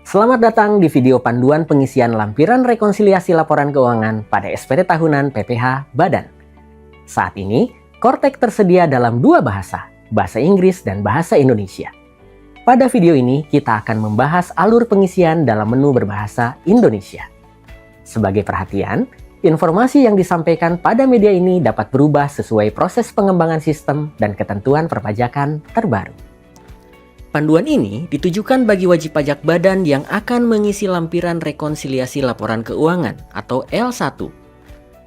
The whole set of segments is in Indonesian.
Selamat datang di video panduan pengisian lampiran rekonsiliasi laporan keuangan pada SPT tahunan PPH Badan. Saat ini, Kortek tersedia dalam dua bahasa, bahasa Inggris dan bahasa Indonesia. Pada video ini, kita akan membahas alur pengisian dalam menu berbahasa Indonesia. Sebagai perhatian, informasi yang disampaikan pada media ini dapat berubah sesuai proses pengembangan sistem dan ketentuan perpajakan terbaru. Panduan ini ditujukan bagi wajib pajak badan yang akan mengisi lampiran rekonsiliasi laporan keuangan atau L1.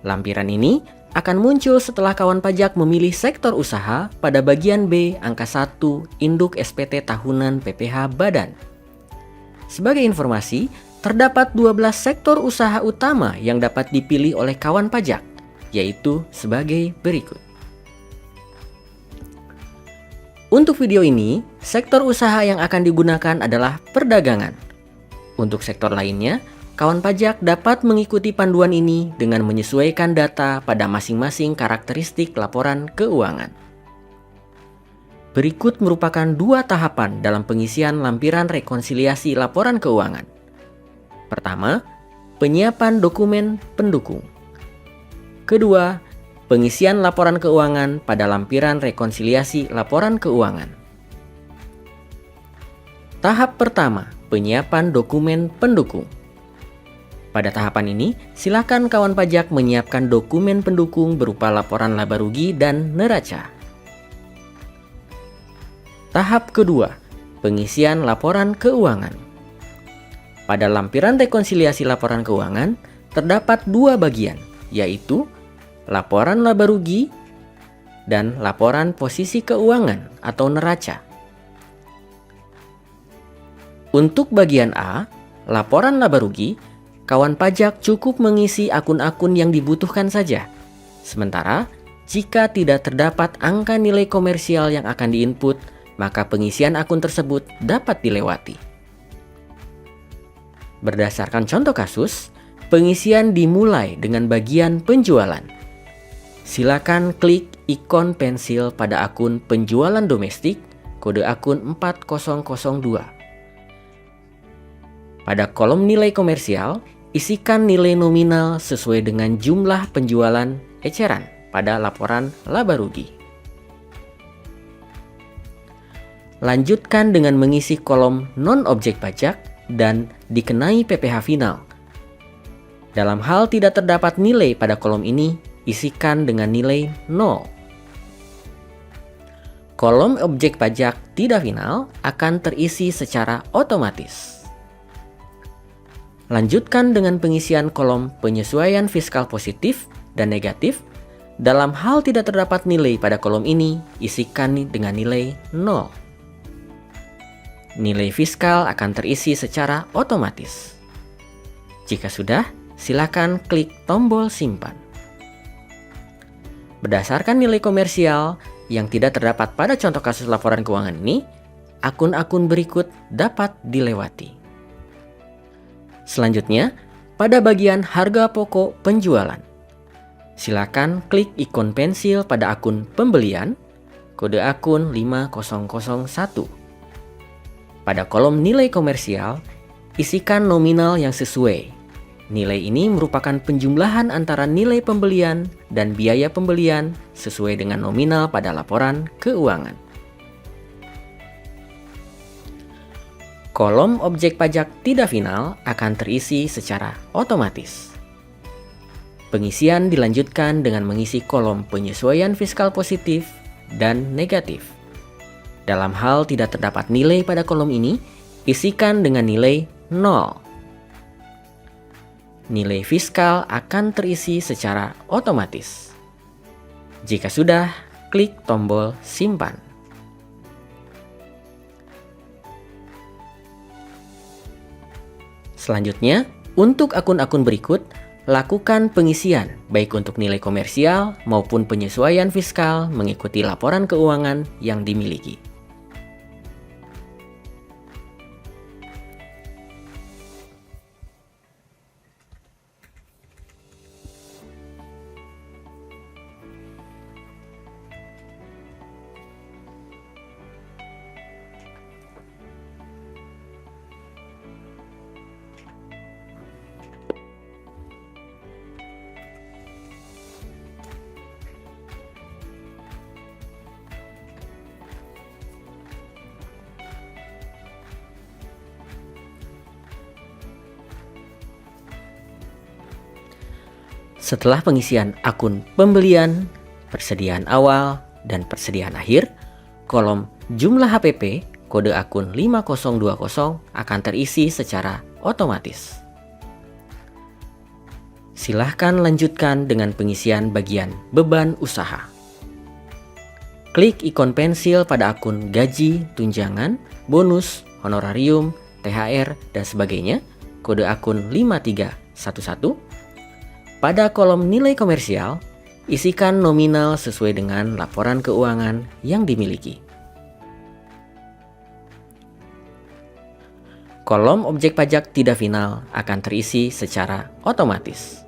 Lampiran ini akan muncul setelah kawan pajak memilih sektor usaha pada bagian B angka 1 Induk SPT tahunan PPH Badan. Sebagai informasi, terdapat 12 sektor usaha utama yang dapat dipilih oleh kawan pajak, yaitu sebagai berikut. Untuk video ini, sektor usaha yang akan digunakan adalah perdagangan. Untuk sektor lainnya, kawan pajak dapat mengikuti panduan ini dengan menyesuaikan data pada masing-masing karakteristik laporan keuangan. Berikut merupakan dua tahapan dalam pengisian lampiran rekonsiliasi laporan keuangan. Pertama, penyiapan dokumen pendukung. Kedua, pengisian laporan keuangan pada lampiran rekonsiliasi laporan keuangan. Tahap pertama, penyiapan dokumen pendukung. Pada tahapan ini, silakan kawan pajak menyiapkan dokumen pendukung berupa laporan laba rugi dan neraca. Tahap kedua, pengisian laporan keuangan. Pada lampiran rekonsiliasi laporan keuangan, terdapat dua bagian, yaitu laporan laba rugi dan laporan posisi keuangan atau neraca. Untuk bagian A, laporan laba rugi, kawan pajak cukup mengisi akun-akun yang dibutuhkan saja. Sementara, jika tidak terdapat angka nilai komersial yang akan diinput, maka pengisian akun tersebut dapat dilewati. Berdasarkan contoh kasus, pengisian dimulai dengan bagian penjualan. Silakan klik ikon pensil pada akun penjualan domestik, kode akun 4002. Pada kolom nilai komersial, isikan nilai nominal sesuai dengan jumlah penjualan eceran pada laporan laba rugi. Lanjutkan dengan mengisi kolom non-objek pajak dan dikenai PPh final. Dalam hal tidak terdapat nilai pada kolom ini, isikan dengan nilai 0. Kolom objek pajak tidak final akan terisi secara otomatis. Lanjutkan dengan pengisian kolom penyesuaian fiskal positif dan negatif. Dalam hal tidak terdapat nilai pada kolom ini, isikan dengan nilai 0. Nilai fiskal akan terisi secara otomatis. Jika sudah, silakan klik tombol simpan. Berdasarkan nilai komersial yang tidak terdapat pada contoh kasus laporan keuangan ini, akun-akun berikut dapat dilewati. Selanjutnya, pada bagian harga pokok penjualan, silakan klik ikon pensil pada akun pembelian, kode akun 5001. Pada kolom nilai komersial, isikan nominal yang sesuai. Nilai ini merupakan penjumlahan antara nilai pembelian dan biaya pembelian sesuai dengan nominal pada laporan keuangan. Kolom objek pajak tidak final akan terisi secara otomatis. Pengisian dilanjutkan dengan mengisi kolom penyesuaian fiskal positif dan negatif. Dalam hal tidak terdapat nilai pada kolom ini, isikan dengan nilai 0. Nilai fiskal akan terisi secara otomatis. Jika sudah, klik tombol simpan. Selanjutnya, untuk akun-akun berikut, lakukan pengisian baik untuk nilai komersial maupun penyesuaian fiskal mengikuti laporan keuangan yang dimiliki. Setelah pengisian akun pembelian, persediaan awal, dan persediaan akhir, kolom jumlah HPP kode akun 5020 akan terisi secara otomatis. Silahkan lanjutkan dengan pengisian bagian beban usaha. Klik ikon pensil pada akun gaji, tunjangan, bonus, honorarium, THR, dan sebagainya, kode akun 5311. Pada kolom nilai komersial, isikan nominal sesuai dengan laporan keuangan yang dimiliki. Kolom objek pajak tidak final akan terisi secara otomatis.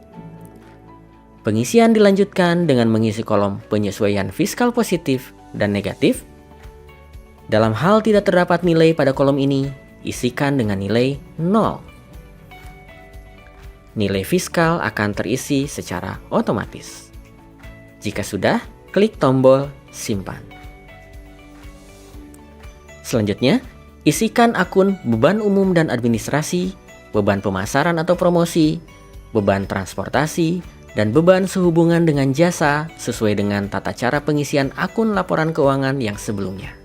Pengisian dilanjutkan dengan mengisi kolom penyesuaian fiskal positif dan negatif. Dalam hal tidak terdapat nilai pada kolom ini, isikan dengan nilai 0. Nilai fiskal akan terisi secara otomatis. Jika sudah, klik tombol simpan. Selanjutnya, isikan akun beban umum dan administrasi, beban pemasaran atau promosi, beban transportasi, dan beban sehubungan dengan jasa sesuai dengan tata cara pengisian akun laporan keuangan yang sebelumnya.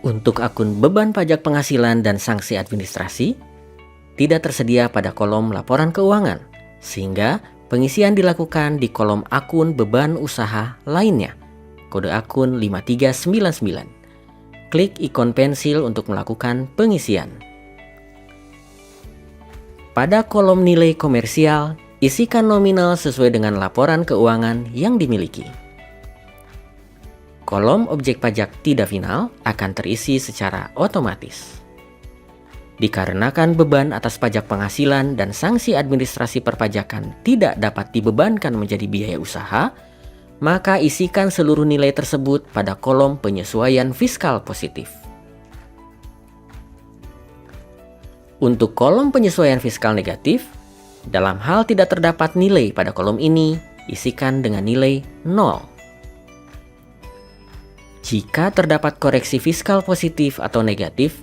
Untuk akun beban pajak penghasilan dan sanksi administrasi, tidak tersedia pada kolom laporan keuangan, sehingga pengisian dilakukan di kolom akun beban usaha lainnya, kode akun 5399. Klik ikon pensil untuk melakukan pengisian. Pada kolom nilai komersial, isikan nominal sesuai dengan laporan keuangan yang dimiliki. Kolom objek pajak tidak final akan terisi secara otomatis. Dikarenakan beban atas pajak penghasilan dan sanksi administrasi perpajakan tidak dapat dibebankan menjadi biaya usaha, maka isikan seluruh nilai tersebut pada kolom penyesuaian fiskal positif. Untuk kolom penyesuaian fiskal negatif, dalam hal tidak terdapat nilai pada kolom ini, isikan dengan nilai 0. Jika terdapat koreksi fiskal positif atau negatif,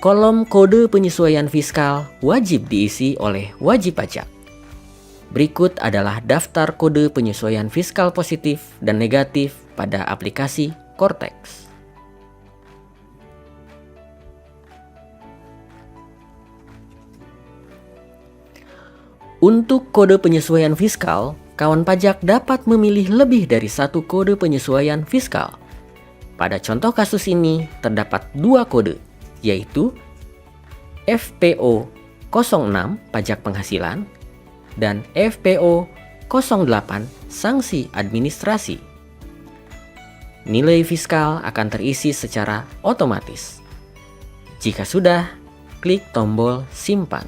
kolom kode penyesuaian fiskal wajib diisi oleh wajib pajak. Berikut adalah daftar kode penyesuaian fiskal positif dan negatif pada aplikasi Cortex. Untuk kode penyesuaian fiskal, kawan pajak dapat memilih lebih dari satu kode penyesuaian fiskal. Pada contoh kasus ini, terdapat dua kode, yaitu FPO 06 pajak penghasilan dan FPO 08 sanksi administrasi. Nilai fiskal akan terisi secara otomatis. Jika sudah, klik tombol simpan.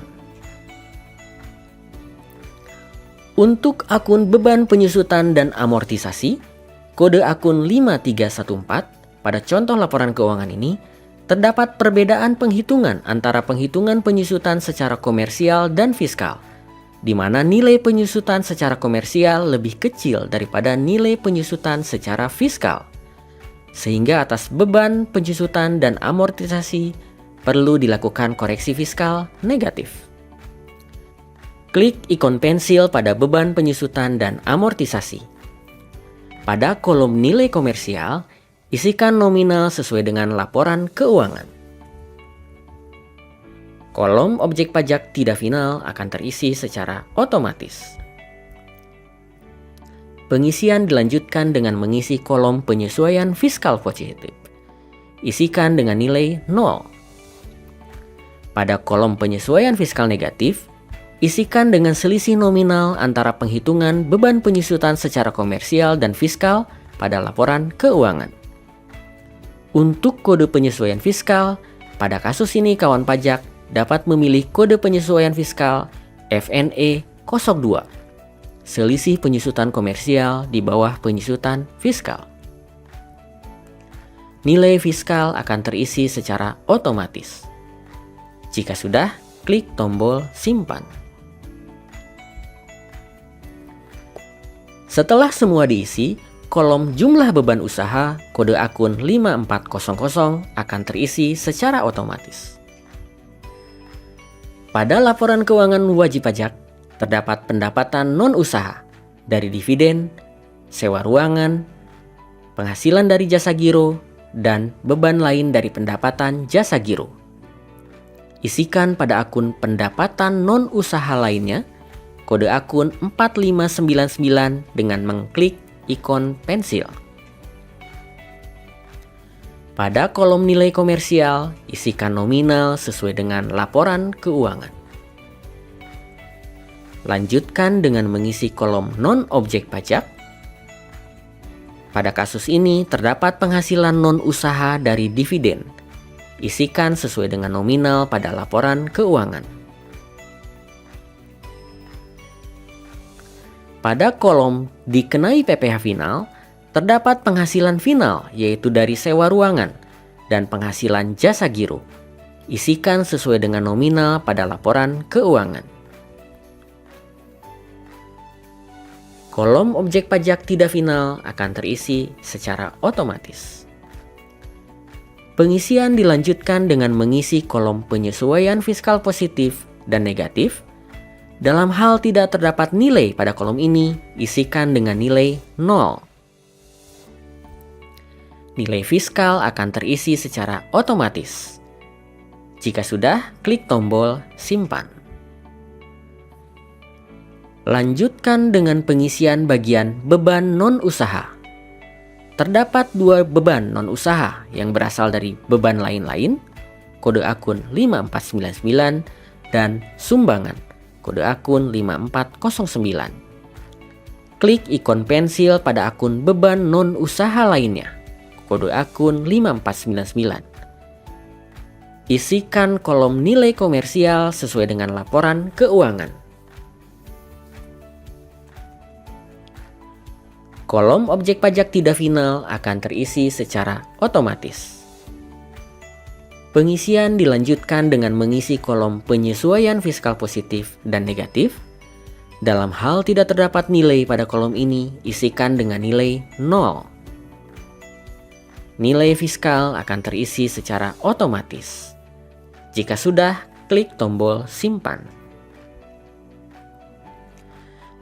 Untuk akun beban penyusutan dan amortisasi, kode akun 5314 pada contoh laporan keuangan ini, terdapat perbedaan penghitungan antara penghitungan penyusutan secara komersial dan fiskal, di mana nilai penyusutan secara komersial lebih kecil daripada nilai penyusutan secara fiskal. Sehingga atas beban penyusutan dan amortisasi perlu dilakukan koreksi fiskal negatif. Klik ikon pensil pada beban penyusutan dan amortisasi. Pada kolom nilai komersial, isikan nominal sesuai dengan laporan keuangan. Kolom objek pajak tidak final akan terisi secara otomatis. Pengisian dilanjutkan dengan mengisi kolom penyesuaian fiskal positif. Isikan dengan nilai 0. Pada kolom penyesuaian fiskal negatif, isikan dengan selisih nominal antara penghitungan beban penyusutan secara komersial dan fiskal pada laporan keuangan. Untuk kode penyesuaian fiskal, pada kasus ini kawan pajak dapat memilih kode penyesuaian fiskal FNE 02. Selisih penyusutan komersial di bawah penyusutan fiskal. Nilai fiskal akan terisi secara otomatis. Jika sudah, klik tombol simpan. Setelah semua diisi, kolom jumlah beban usaha kode akun 5400 akan terisi secara otomatis. Pada laporan keuangan wajib pajak, terdapat pendapatan non-usaha dari dividen, sewa ruangan, penghasilan dari jasa giro, dan beban lain dari pendapatan jasa giro. Isikan pada akun pendapatan non-usaha lainnya kode akun 4599 dengan mengklik ikon pensil. Pada kolom nilai komersial, isikan nominal sesuai dengan laporan keuangan. Lanjutkan dengan mengisi kolom non-objek pajak. Pada kasus ini terdapat penghasilan non-usaha dari dividen. Isikan sesuai dengan nominal pada laporan keuangan. Pada kolom dikenai PPh final, terdapat penghasilan final yaitu dari sewa ruangan dan penghasilan jasa giro. Isikan sesuai dengan nominal pada laporan keuangan. Kolom objek pajak tidak final akan terisi secara otomatis. Pengisian dilanjutkan dengan mengisi kolom penyesuaian fiskal positif dan negatif. Dalam hal tidak terdapat nilai pada kolom ini, isikan dengan nilai 0. Nilai fiskal akan terisi secara otomatis. Jika sudah, klik tombol simpan. Lanjutkan dengan pengisian bagian beban non-usaha. Terdapat 2 beban non-usaha yang berasal dari beban lain-lain, kode akun 5499, dan sumbangan, kode akun 5409. Klik ikon pensil pada akun beban non-usaha lainnya, kode akun 5499. Isikan kolom nilai komersial sesuai dengan laporan keuangan. Kolom objek pajak tidak final akan terisi secara otomatis. Pengisian dilanjutkan dengan mengisi kolom penyesuaian fiskal positif dan negatif. Dalam hal tidak terdapat nilai pada kolom ini, isikan dengan nilai 0. Nilai fiskal akan terisi secara otomatis. Jika sudah, klik tombol simpan.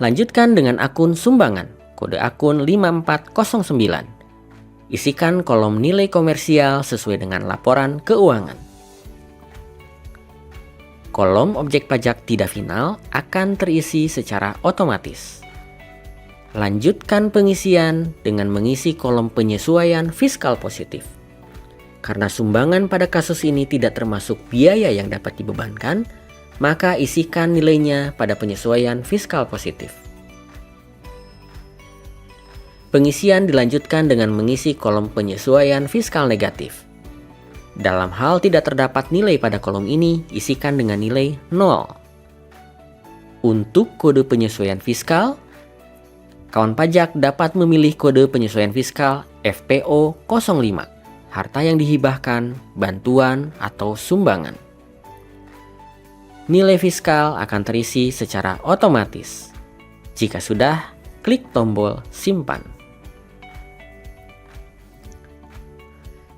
Lanjutkan dengan akun sumbangan, kode akun 5409. Isikan kolom nilai komersial sesuai dengan laporan keuangan. Kolom objek pajak tidak final akan terisi secara otomatis. Lanjutkan pengisian dengan mengisi kolom penyesuaian fiskal positif. Karena sumbangan pada kasus ini tidak termasuk biaya yang dapat dibebankan, maka isikan nilainya pada penyesuaian fiskal positif. Pengisian dilanjutkan dengan mengisi kolom penyesuaian fiskal negatif. Dalam hal tidak terdapat nilai pada kolom ini, isikan dengan nilai 0. Untuk kode penyesuaian fiskal, kawan pajak dapat memilih kode penyesuaian fiskal FPO 05, harta yang dihibahkan, bantuan, atau sumbangan. Nilai fiskal akan terisi secara otomatis. Jika sudah, klik tombol simpan.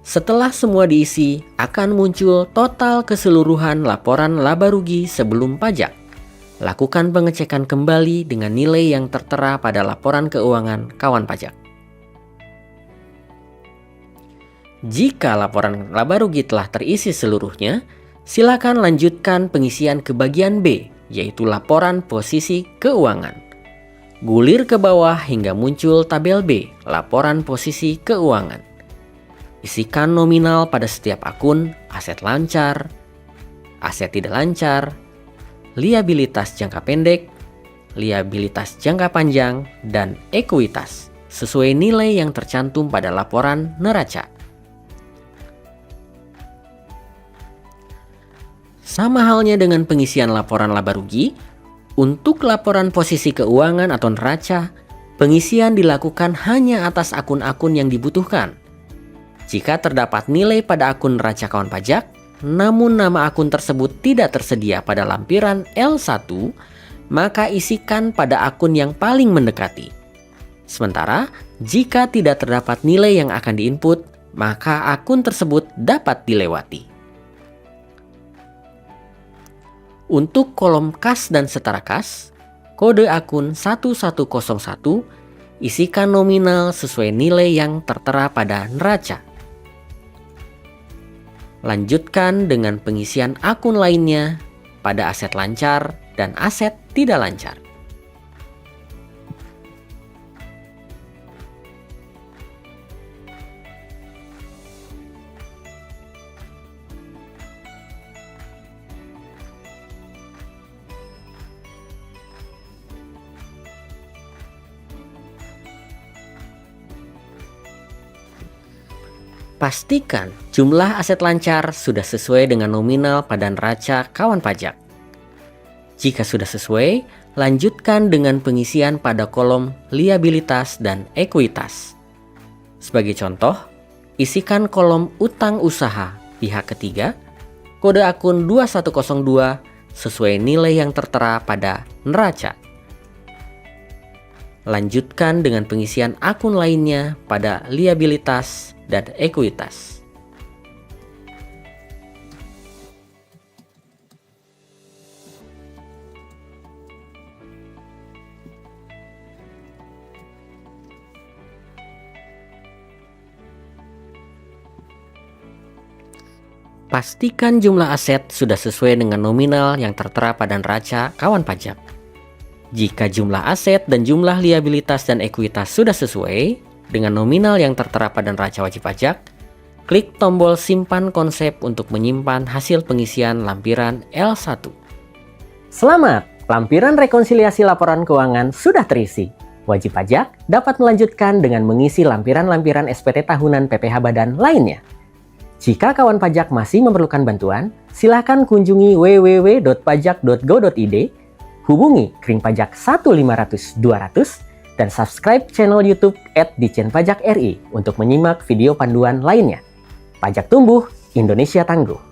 Setelah semua diisi, akan muncul total keseluruhan laporan laba rugi sebelum pajak. Lakukan pengecekan kembali dengan nilai yang tertera pada laporan keuangan kawan pajak. Jika laporan laba rugi telah terisi seluruhnya, silakan lanjutkan pengisian ke bagian B, yaitu laporan posisi keuangan. Gulir ke bawah hingga muncul tabel B, laporan posisi keuangan. Isikan nominal pada setiap akun, aset lancar, aset tidak lancar, liabilitas jangka pendek, liabilitas jangka panjang, dan ekuitas sesuai nilai yang tercantum pada laporan neraca. Sama halnya dengan pengisian laporan laba rugi, Untuk laporan posisi keuangan atau neraca, pengisian dilakukan hanya atas akun-akun yang dibutuhkan. Jika terdapat nilai pada akun neraca kawan pajak, namun nama akun tersebut tidak tersedia pada lampiran L1, maka isikan pada akun yang paling mendekati. Sementara, jika tidak terdapat nilai yang akan diinput, maka akun tersebut dapat dilewati. Untuk kolom kas dan setara kas, kode akun 1101, isikan nominal sesuai nilai yang tertera pada neraca. Lanjutkan dengan pengisian akun lainnya pada aset lancar dan aset tidak lancar. Pastikan jumlah aset lancar sudah sesuai dengan nominal pada neraca kawan pajak. Jika sudah sesuai, lanjutkan dengan pengisian pada kolom liabilitas dan ekuitas. Sebagai contoh, isikan kolom utang usaha pihak ketiga, kode akun 2102 sesuai nilai yang tertera pada neraca. Lanjutkan dengan pengisian akun lainnya pada liabilitas dan ekuitas. Pastikan jumlah aset sudah sesuai dengan nominal yang tertera pada neraca kawan pajak. Jika jumlah aset dan jumlah liabilitas dan ekuitas sudah sesuai dengan nominal yang tertera pada neraca wajib pajak, klik tombol simpan konsep untuk menyimpan hasil pengisian lampiran L1. Selamat! Lampiran rekonsiliasi laporan keuangan sudah terisi. Wajib pajak dapat melanjutkan dengan mengisi lampiran-lampiran SPT tahunan PPh Badan lainnya. Jika kawan pajak masih memerlukan bantuan, silakan kunjungi www.pajak.go.id, hubungi Kring Pajak 1500200, dan subscribe channel YouTube @Ditjen Pajak RI untuk menyimak video panduan lainnya. Pajak tumbuh, Indonesia tangguh.